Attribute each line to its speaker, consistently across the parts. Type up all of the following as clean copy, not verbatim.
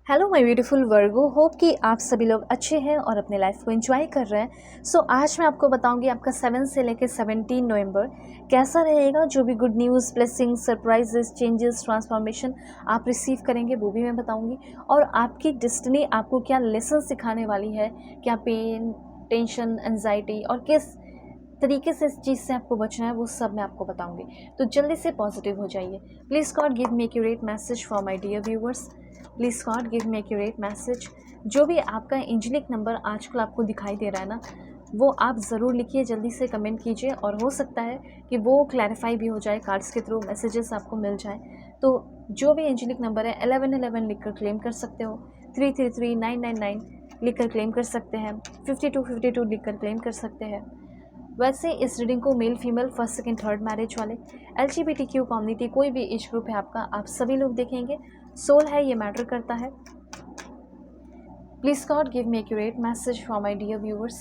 Speaker 1: Hello my beautiful Virgo, hope कि आप सभी लोग अच्छे हैं और अपने लाइफ को एंजॉय कर रहे हैं। आज मैं आपको बताऊंगी आपका 7 से लेकर 17 नवंबर कैसा रहेगा। जो भी good news, blessing, surprises, changes, transformation आप रिसीव करेंगे वो भी मैं बताऊंगी। और आपकी डेस्टिनी आपको क्या लेसन सिखाने वाली है, क्या पेन, टेंशन, एंजाइटी और किस तरीके से इस चीज़ से आपको बचना है, वो सब मैं आपको बताऊंगी। तो जल्दी से पॉजिटिव हो जाइए। Please God give me accurate message for my dear viewers. Please God give me accurate message. जो भी आपका एंजेलिक नंबर आजकल आपको दिखाई दे रहा है ना, वो आप ज़रूर लिखिए, जल्दी से कमेंट कीजिए। और हो सकता है कि वो क्लैरिफाई भी हो जाए, कार्ड्स के थ्रू मैसेजेस आपको मिल जाए। तो जो भी एंजेलिक नंबर है 1111 लिखकर क्लेम कर सकते हो, 333999 लिखकर क्लेम कर सकते हैं, 5252 लिखकर क्लेम कर सकते हैं। वैसे इस रीडिंग को male, female, first, second, third marriage वाले, LGBTQ कम्युनिटी, कोई भी एज ग्रुप है आपका, आप सभी लोग देखेंगे। सोल है, ये मैटर करता है। Please God give me accurate message for my dear viewers.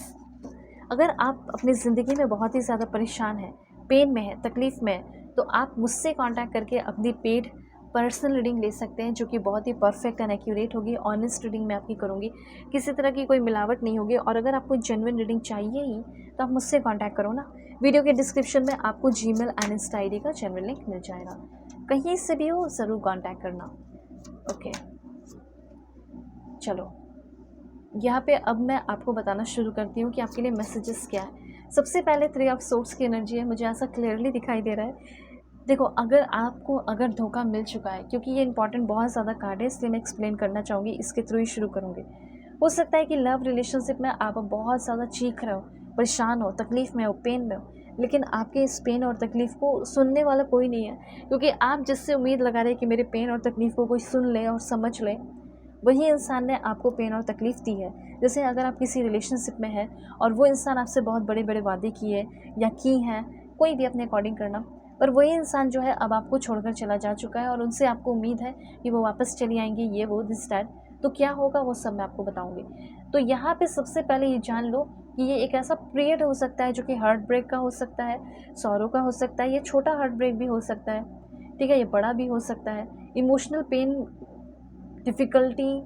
Speaker 1: अगर आप अपनी ज़िंदगी में बहुत ही ज़्यादा परेशान हैं, पेन में है, तकलीफ़ में है, तो आप मुझसे कांटेक्ट करके अपनी पेड पर्सनल रीडिंग ले सकते हैं, जो कि बहुत ही परफेक्ट एंड एक्यूरेट होगी। ऑनेस्ट रीडिंग मैं आपकी करूँगी, किसी तरह की कोई मिलावट नहीं होगी। और अगर आपको जेन्युइन रीडिंग चाहिए ही तो आप मुझसे कांटेक्ट करो ना। वीडियो के डिस्क्रिप्शन में आपको जीमेल एंड इंस्टा ID का जेन्युइन लिंक मिल जाएगा। कहीं से भी हो ज़रूर कॉन्टैक्ट करना। ओके, चलो यहाँ पे अब मैं आपको बताना शुरू करती हूँ कि आपके लिए मैसेजेस क्या है। सबसे पहले 3 ऑफ सोर्स की एनर्जी है, मुझे ऐसा क्लियरली दिखाई दे रहा है। देखो, अगर धोखा मिल चुका है, क्योंकि ये इंपॉर्टेंट बहुत ज़्यादा कार्ड है, इसलिए मैं एक्सप्लेन करना चाहूँगी, इसके थ्रू ही शुरू करूँगी। हो सकता है कि लव रिलेशनशिप में आप बहुत ज़्यादा चीख रहे हो, परेशान हो, तकलीफ़ में हो, पेन में हो, लेकिन आपके इस पेन और तकलीफ़ को सुनने वाला कोई नहीं है। क्योंकि आप जिससे उम्मीद लगा रहे हैं कि मेरे पेन और तकलीफ़ को कोई सुन ले और समझ ले, वही इंसान ने आपको पेन और तकलीफ़ दी है। जैसे अगर आप किसी रिलेशनशिप में हैं और वो इंसान आपसे बहुत बड़े बड़े वादे किए या की हैं, कोई भी अपने अकॉर्डिंग करना, पर वही इंसान जो है अब आपको छोड़कर चला जा चुका है और उनसे आपको उम्मीद है कि वो वापस चली आएंगी, ये वो दिस डैट। तो क्या होगा वो सब मैं आपको बताऊंगी। तो यहाँ पे सबसे पहले ये जान लो कि ये एक ऐसा पीरियड हो सकता है जो कि हार्ट ब्रेक का हो सकता है, सॉरो का हो सकता है, ये छोटा हार्ट ब्रेक भी हो सकता है, ठीक है, ये बड़ा भी हो सकता है। Emotional pain, difficulty,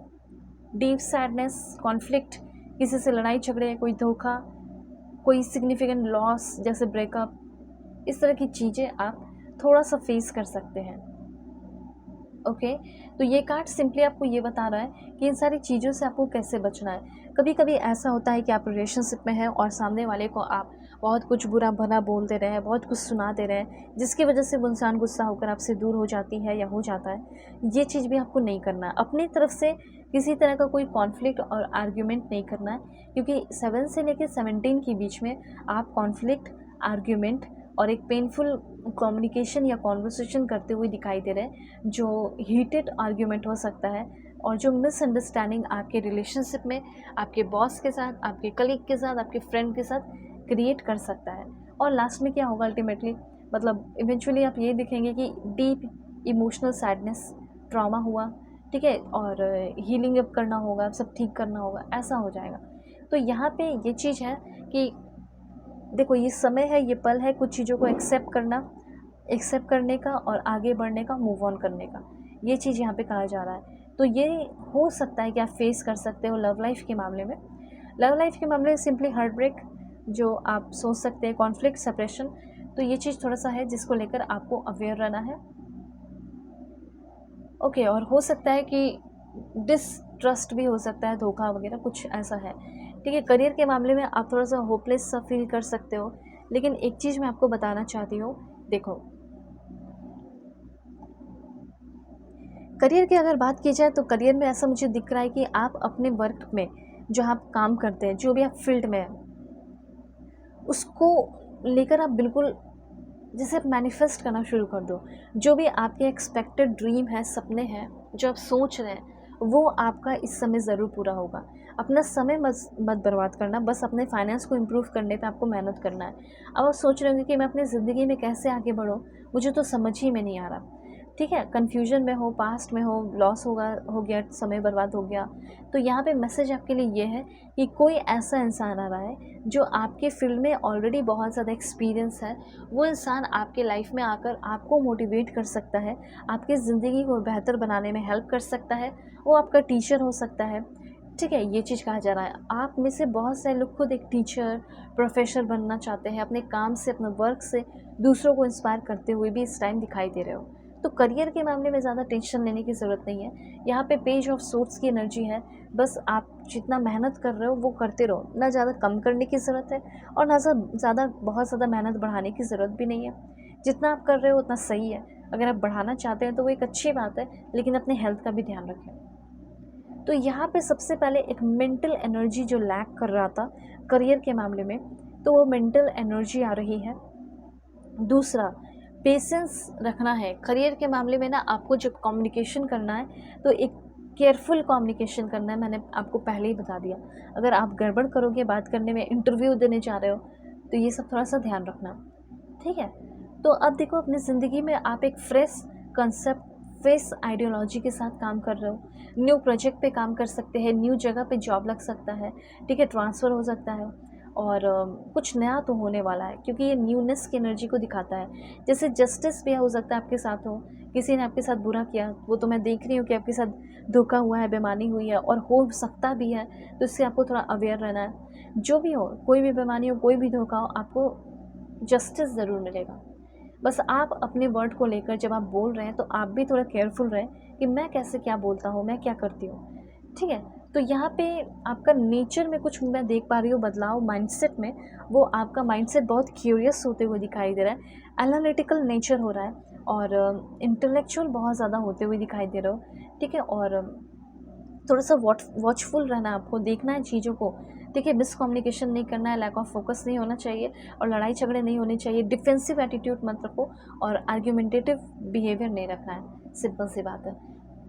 Speaker 1: deep sadness, conflict, किसी से लड़ाई झगड़े, कोई धोखा, कोई सिग्निफिकेंट लॉस जैसे ब्रेकअप, इस तरह की चीज़ें आप थोड़ा सा फेस कर सकते हैं। ओके, तो ये कार्ड सिंपली आपको ये बता रहा है कि इन सारी चीज़ों से आपको कैसे बचना है। कभी कभी ऐसा होता है कि आप रिलेशनशिप में हैं और सामने वाले को आप बहुत कुछ बुरा भला बोल दे रहे हैं, बहुत कुछ सुना दे रहे हैं, जिसकी वजह से वो इंसान गुस्सा होकर आपसे दूर हो जाती है या हो जाता है। ये चीज़ भी आपको नहीं करना है। अपनी तरफ से किसी तरह का कोई कॉन्फ्लिक्ट और आर्ग्यूमेंट नहीं करना है, क्योंकि 7 से लेकर 17 के बीच में आप कॉन्फ्लिक्ट, आर्ग्यूमेंट और एक पेनफुल कम्युनिकेशन या कॉन्वर्सेशन करते हुए दिखाई दे रहे हैं, जो हीटेड आर्ग्यूमेंट हो सकता है और जो मिसअंडरस्टैंडिंग आपके रिलेशनशिप में, आपके बॉस के साथ, आपके कलीग के साथ, आपके फ्रेंड के साथ क्रिएट कर सकता है। और लास्ट में क्या होगा अल्टीमेटली, मतलब इवेंचुअली आप ये दिखेंगे कि डीप इमोशनल सैडनेस, ट्रॉमा हुआ, ठीक है, और हीलिंग अप करना होगा, सब ठीक करना होगा, ऐसा हो जाएगा। तो यहाँ पे ये चीज़ है कि देखो, ये समय है, ये पल है कुछ चीज़ों को एक्सेप्ट करने का और आगे बढ़ने का, मूव ऑन करने का, ये चीज़ यहाँ पे कहा जा रहा है। तो ये हो सकता है कि आप फेस कर सकते हो लव लाइफ के मामले में। लव लाइफ के मामले में सिंपली हार्ट ब्रेक जो आप सोच सकते हैं, कॉन्फ्लिक्ट, सेपरेशन, तो ये चीज़ थोड़ा सा है जिसको लेकर आपको अवेयर रहना है। ओके, और हो सकता है कि डिसट्रस्ट भी हो सकता है, धोखा वगैरह कुछ ऐसा है, ठीक है। करियर के मामले में आप थोड़ा सा होपलेस सा फील कर सकते हो, लेकिन एक चीज़ मैं आपको बताना चाहती हूँ। देखो, करियर की अगर बात की जाए तो करियर में ऐसा मुझे दिख रहा है कि आप अपने वर्क में जो आप काम करते हैं, जो भी आप फील्ड में हैं, उसको लेकर आप बिल्कुल जैसे आप मैनिफेस्ट करना शुरू कर दो। जो भी आपके एक्सपेक्टेड ड्रीम है, सपने हैं, जो आप सोच रहे हैं, वो आपका इस समय ज़रूर पूरा होगा। अपना समय मत बर्बाद करना, बस अपने फाइनेंस को इम्प्रूव करने पे आपको मेहनत करना है। अब आप सोच रहे होंगे कि मैं अपनी ज़िंदगी में कैसे आगे बढ़ूँ, मुझे तो समझ ही में नहीं आ रहा। ठीक है, कन्फ्यूजन में हो, पास्ट में हो, लॉस हो गया, समय बर्बाद हो गया। तो यहाँ पे मैसेज आपके लिए ये है कि कोई ऐसा इंसान आ रहा है जो आपके फील्ड में ऑलरेडी बहुत ज़्यादा एक्सपीरियंस है। वो इंसान आपके लाइफ में आकर आपको मोटिवेट कर सकता है, आपकी ज़िंदगी को बेहतर बनाने में हेल्प कर सकता है। वो आपका टीचर हो सकता है, ठीक है, ये चीज़ कहा जा रहा है। आप में से बहुत सारे लोग खुद एक टीचर, प्रोफेसर बनना चाहते हैं, अपने काम से, अपने वर्क से दूसरों को इंस्पायर करते हुए भी इस टाइम दिखाई दे रहे हो। तो करियर के मामले में ज़्यादा टेंशन लेने की ज़रूरत नहीं है। यहाँ पे पेज ऑफ सोर्ट्स की एनर्जी है। बस आप जितना मेहनत कर रहे हो वो करते रहो, ना ज़्यादा कम करने की ज़रूरत है और ना ज़्यादा बहुत ज़्यादा मेहनत बढ़ाने की ज़रूरत भी नहीं है। जितना आप कर रहे हो उतना सही है। अगर आप बढ़ाना चाहते हैं तो वो एक अच्छी बात है, लेकिन अपने हेल्थ का भी ध्यान रखें। तो यहाँ पे सबसे पहले एक मेंटल एनर्जी जो लैक कर रहा था करियर के मामले में, तो वो मेंटल एनर्जी आ रही है। दूसरा, पेशेंस रखना है करियर के मामले में ना। आपको जब कम्युनिकेशन करना है तो एक केयरफुल कम्युनिकेशन करना है। मैंने आपको पहले ही बता दिया, अगर आप गड़बड़ करोगे बात करने में, इंटरव्यू देने जा रहे हो, तो ये सब थोड़ा सा ध्यान रखना, ठीक है। तो अब देखो, अपनी ज़िंदगी में आप एक फ्रेश कंसेप्ट, फ्रेश आइडियोलॉजी के साथ काम कर रहे हो। न्यू प्रोजेक्ट पे काम कर सकते हैं, न्यू जगह पे जॉब लग सकता है, ठीक है, ट्रांसफ़र हो सकता है और कुछ नया तो होने वाला है, क्योंकि ये न्यूनेस की एनर्जी को दिखाता है। जैसे जस्टिस भी हो सकता है आपके साथ हो, किसी ने आपके साथ बुरा किया, वो तो मैं देख रही हूँ कि आपके साथ धोखा हुआ है, बेईमानी हुई है और हो सकता भी है, तो इससे आपको थोड़ा अवेयर रहना है। जो भी हो, कोई भी बेईमानी हो, कोई भी धोखा हो, आपको जस्टिस ज़रूर मिलेगा। बस आप अपने वर्ड को लेकर जब आप बोल रहे हैं तो आप भी थोड़ा केयरफुल रहें कि मैं कैसे क्या बोलता हूँ, मैं क्या करती हूँ, ठीक है। तो यहाँ पे आपका नेचर में कुछ मैं देख पा रही हूँ बदलाव माइंडसेट में। वो आपका माइंडसेट बहुत क्यूरियस होते हुए दिखाई दे रहा है, एनालिटिकल नेचर हो रहा है और इंटेलेक्चुअल बहुत ज़्यादा होते हुए दिखाई दे रहे हो, ठीक है। और थोड़ा सा वॉचफुल रहना है, आपको देखना है चीज़ों को, ठीक है। मिसकम्युनिकेशन नहीं करना है, लैक ऑफ फोकस नहीं होना चाहिए और लड़ाई झगड़े नहीं होने चाहिए। डिफेंसिव एटीट्यूड मत रखो और आर्ग्यूमेंटेटिव बिहेवियर नहीं रखना है, सिंपल सी बात है।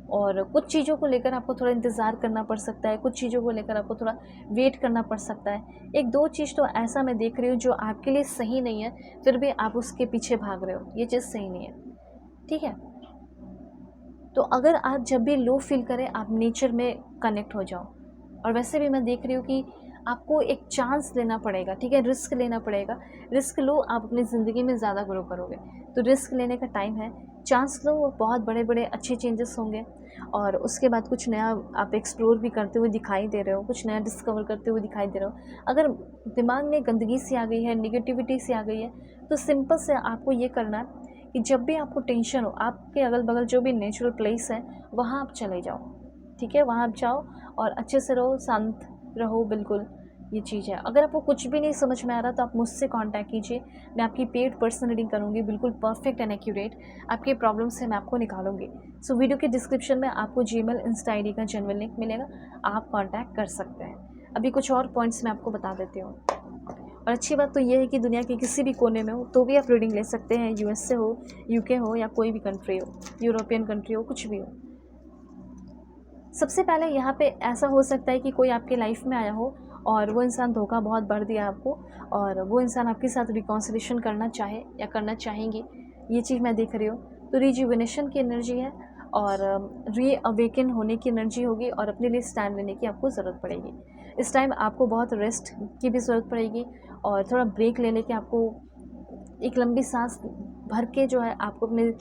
Speaker 1: और कुछ चीज़ों को लेकर आपको थोड़ा इंतज़ार करना पड़ सकता है, कुछ चीज़ों को लेकर आपको थोड़ा वेट करना पड़ सकता है। एक दो चीज़ तो ऐसा मैं देख रही हूँ जो आपके लिए सही नहीं है, फिर भी आप उसके पीछे भाग रहे हो, ये चीज़ सही नहीं है, ठीक है। तो अगर आप जब भी लो फील करें, आप नेचर में कनेक्ट हो जाओ। और वैसे भी मैं देख रही हूँ कि आपको एक चांस लेना पड़ेगा, ठीक है, रिस्क लेना पड़ेगा। रिस्क लो, आप अपनी ज़िंदगी में ज़्यादा ग्रो करोगे। तो रिस्क लेने का टाइम है, चांस लो, बहुत बड़े बड़े अच्छे चेंजेस होंगे। और उसके बाद कुछ नया आप एक्सप्लोर भी करते हुए दिखाई दे रहे हो, कुछ नया डिस्कवर करते हुए दिखाई दे रहे हो। अगर दिमाग में गंदगी सी आ गई है, निगेटिविटी सी आ गई है, तो सिंपल से आपको ये करना है कि जब भी आपको टेंशन हो, आपके अगल बगल जो भी नेचुरल प्लेस है वहाँ आप चले जाओ, ठीक है। वहाँ आप जाओ और अच्छे से रहो, शांत रहो, बिल्कुल, ये चीज़ है। अगर आपको कुछ भी नहीं समझ में आ रहा तो आप मुझसे कांटेक्ट कीजिए, मैं आपकी पेड पर्सनल रीडिंग करूँगी, बिल्कुल परफेक्ट एंड एक्यूरेट। आपके प्रॉब्लम से मैं आपको निकालूंगी। सो वीडियो के डिस्क्रिप्शन में आपको जीमेल, इंस्टा आईडी का जेन्युइन लिंक मिलेगा, आप कॉन्टैक्ट कर सकते हैं। अभी कुछ और पॉइंट्स मैं आपको बता देती हूँ। और अच्छी बात तो ये है कि दुनिया के किसी भी कोने में हो तो भी आप रीडिंग ले सकते हैं, यूएस से हो, यूके हो या कोई भी कंट्री हो, यूरोपियन कंट्री हो, कुछ भी हो। सबसे पहले यहाँ पे ऐसा हो सकता है कि कोई आपके लाइफ में आया हो और वो इंसान धोखा बहुत बढ़ दिया आपको और वो इंसान आपके साथ रिकॉन्सिलेशन करना चाहे या करना चाहेंगी, ये चीज़ मैं देख रही हूँ। तो रिजुविनेशन की एनर्जी है और रीअवेकन होने की एनर्जी होगी और अपने लिए स्टैंड लेने की आपको ज़रूरत पड़ेगी। इस टाइम आपको बहुत रेस्ट की भी ज़रूरत पड़ेगी और थोड़ा ब्रेक ले लेके आपको एक लंबी सांस भर के जो है आपको अपने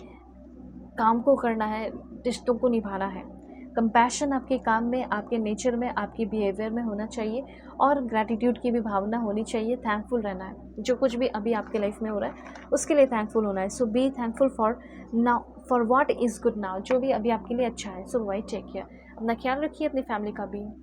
Speaker 1: काम को करना है, रिश्तों को निभाना है। कंपैशन आपके काम में, आपके नेचर में, आपके बिहेवियर में होना चाहिए और ग्रैटिट्यूड की भी भावना होनी चाहिए। थैंकफुल रहना है, जो कुछ भी अभी आपके लाइफ में हो रहा है उसके लिए थैंकफुल होना है। So be thankful for now, for what is good now, जो भी अभी आपके लिए अच्छा है। सो वाई टेक केयर, अपना ख्याल रखिए, अपनी फैमिली का भी।